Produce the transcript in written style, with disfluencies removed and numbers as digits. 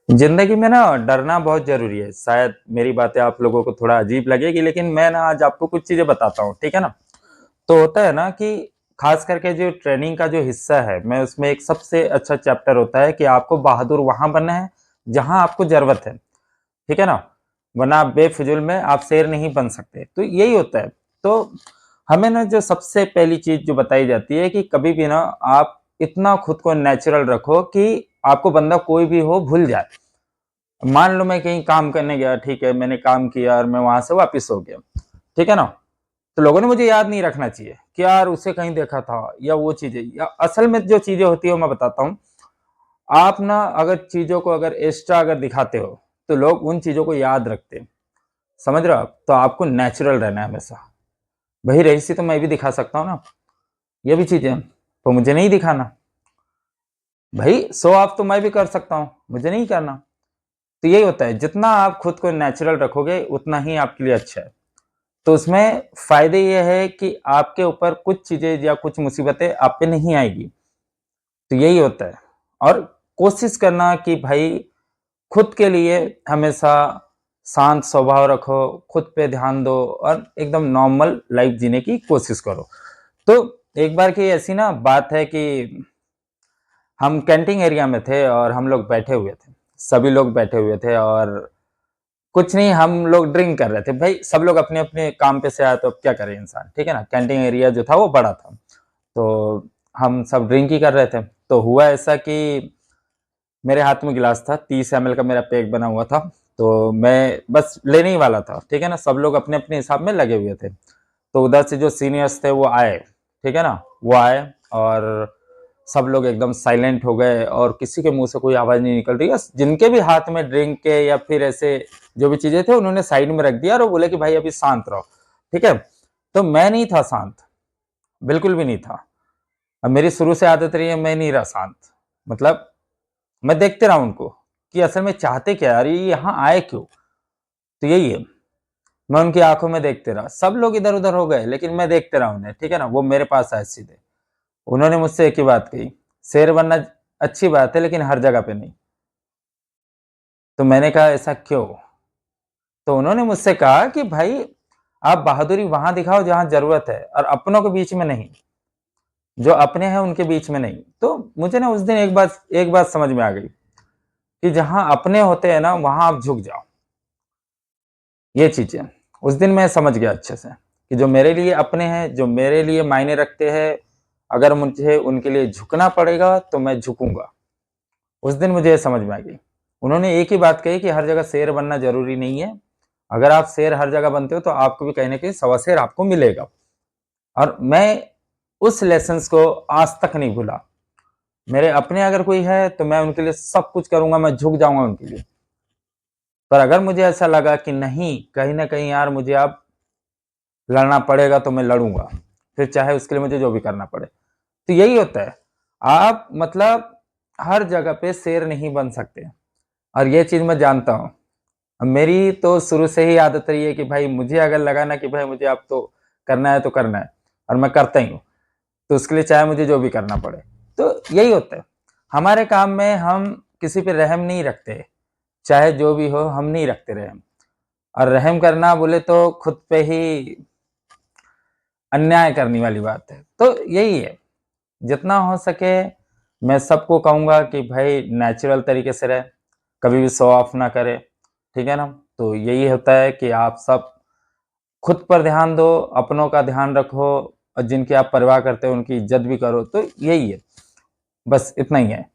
जिंदगी में ना डरना बहुत जरूरी है। शायद मेरी बातें आप लोगों को थोड़ा अजीब लगेगी, लेकिन मैं ना आज आपको कुछ चीजें बताता हूँ, ठीक है ना। तो होता है ना कि खास करके जो ट्रेनिंग का जो हिस्सा है, मैं उसमें एक सबसे अच्छा चैप्टर होता है कि आपको बहादुर वहां बनना है जहां आपको जरूरत है, ठीक है ना। वरना आप बेफिजुल में आप शेर नहीं बन सकते। तो यही होता है। तो हमें ना जो सबसे पहली चीज जो बताई जाती है कि कभी भी ना आप इतना खुद को नेचुरल रखो कि आपको बंदा कोई भी हो भूल जाए। मान लो मैं कहीं काम करने गया, ठीक है, मैंने काम किया और मैं वहां से वापस हो गया, ठीक है ना। तो लोगों ने मुझे याद नहीं रखना चाहिए कि यार उसे कहीं देखा था या वो चीजें, या असल में जो चीजें होती है वो मैं बताता हूँ। आप ना अगर चीजों को अगर एक्स्ट्रा अगर दिखाते हो तो लोग उन चीजों को याद रखते हैं। समझ रहे हो आप? तो आपको नेचुरल रहना है हमेशा। वही रईसी तो मैं भी दिखा सकता हूँ ना, ये भी चीजें तो मुझे नहीं दिखाना। भाई शो ऑफ तो मैं भी कर सकता हूँ, मुझे नहीं करना। तो यही होता है, जितना आप खुद को नेचुरल रखोगे उतना ही आपके लिए अच्छा है। तो उसमें फायदे ये है कि आपके ऊपर कुछ चीजें या कुछ मुसीबतें आप पे नहीं आएगी। तो यही होता है। और कोशिश करना कि भाई खुद के लिए हमेशा शांत स्वभाव रखो, खुद पे ध्यान दो और एकदम नॉर्मल लाइफ जीने की कोशिश करो। तो एक बार की ऐसी ना बात है कि हम कैंटीन एरिया में थे और हम लोग बैठे हुए थे, सभी लोग बैठे हुए थे और कुछ नहीं, हम लोग ड्रिंक कर रहे थे। भाई सब लोग अपने अपने काम पे से आए तो अब क्या करे इंसान, ठीक है ना। कैंटीन एरिया जो था वो बड़ा था, तो हम सब ड्रिंक ही कर रहे थे। तो हुआ ऐसा कि मेरे हाथ में गिलास था, 30 ml का मेरा पैक बना हुआ था। तो मैं बस लेने ही वाला था, ठीक है ना। सब लोग अपने अपने हिसाब में लगे हुए थे। तो उधर से जो सीनियर्स थे वो आए, ठीक है ना। वो आए और सब लोग एकदम साइलेंट हो गए और किसी के मुंह से कोई आवाज नहीं निकल रही है। जिनके भी हाथ में ड्रिंक के या फिर ऐसे जो भी चीजें थे उन्होंने साइड में रख दिया और वो बोले कि भाई अभी शांत रहो, ठीक है। तो मैं नहीं था शांत, बिल्कुल भी नहीं था। अब मेरी शुरू से आदत रही है, मैं नहीं रहा शांत। मतलब मैं देखते रहा उनको कि असल में चाहते क्या यार, ये यहाँ आए क्यों। तो यही है, मैं उनकी आंखों में देखते रहा। सब लोग इधर उधर हो गए लेकिन मैं देखते रहा उन्हें, ठीक है ना। वो मेरे पास आए सीधे। उन्होंने मुझसे एक ही बात कही, शेर बनना अच्छी बात है लेकिन हर जगह पे नहीं। तो मैंने कहा ऐसा क्यों? तो उन्होंने मुझसे कहा कि भाई आप बहादुरी वहां दिखाओ जहां जरूरत है और अपनों के बीच में नहीं, जो अपने हैं उनके बीच में नहीं। तो मुझे ना उस दिन एक बात समझ में आ गई कि जहां अपने होते हैं ना वहां आप झुक जाओ। ये चीजें उस दिन मैं समझ गया अच्छे से कि जो मेरे लिए अपने हैं, जो मेरे लिए मायने रखते हैं, अगर मुझे उनके लिए झुकना पड़ेगा तो मैं झुकूंगा। उस दिन मुझे ये समझ में आ गई। उन्होंने एक ही बात कही कि हर जगह शेर बनना जरूरी नहीं है। अगर आप शेर हर जगह बनते हो तो आपको भी कहीं ना कहीं सवा शेर आपको मिलेगा। और मैं उस लेसन को आज तक नहीं भूला। मेरे अपने अगर कोई है तो मैं उनके लिए सब कुछ करूंगा, मैं झुक जाऊंगा उनके लिए। पर अगर मुझे ऐसा लगा कि नहीं, कहीं ना कहीं यार मुझे अब लड़ना पड़ेगा तो मैं लड़ूंगा, फिर चाहे उसके लिए मुझे जो भी करना पड़े। तो यही होता है। आप मतलब हर जगह पे शेर नहीं बन सकते, और ये चीज मैं जानता हूँ। मेरी तो शुरू से ही आदत रही है कि भाई मुझे अगर लगा ना कि भाई मुझे अब तो करना है तो करना है, और मैं करता ही हूँ। तो उसके लिए चाहे मुझे जो भी करना पड़े। तो यही होता है, हमारे काम में हम किसी पे रहम नहीं रखते। चाहे जो भी हो हम नहीं रखते रहम। और रहम करना बोले तो खुद पे ही अन्याय करने वाली बात है। तो यही है, जितना हो सके मैं सबको कहूंगा कि भाई नेचुरल तरीके से रहे, कभी भी शो ऑफ ना करे, ठीक है ना। तो यही होता है कि आप सब खुद पर ध्यान दो, अपनों का ध्यान रखो, और जिनकी आप परवाह करते हो उनकी इज्जत भी करो। तो यही है, बस इतना ही है।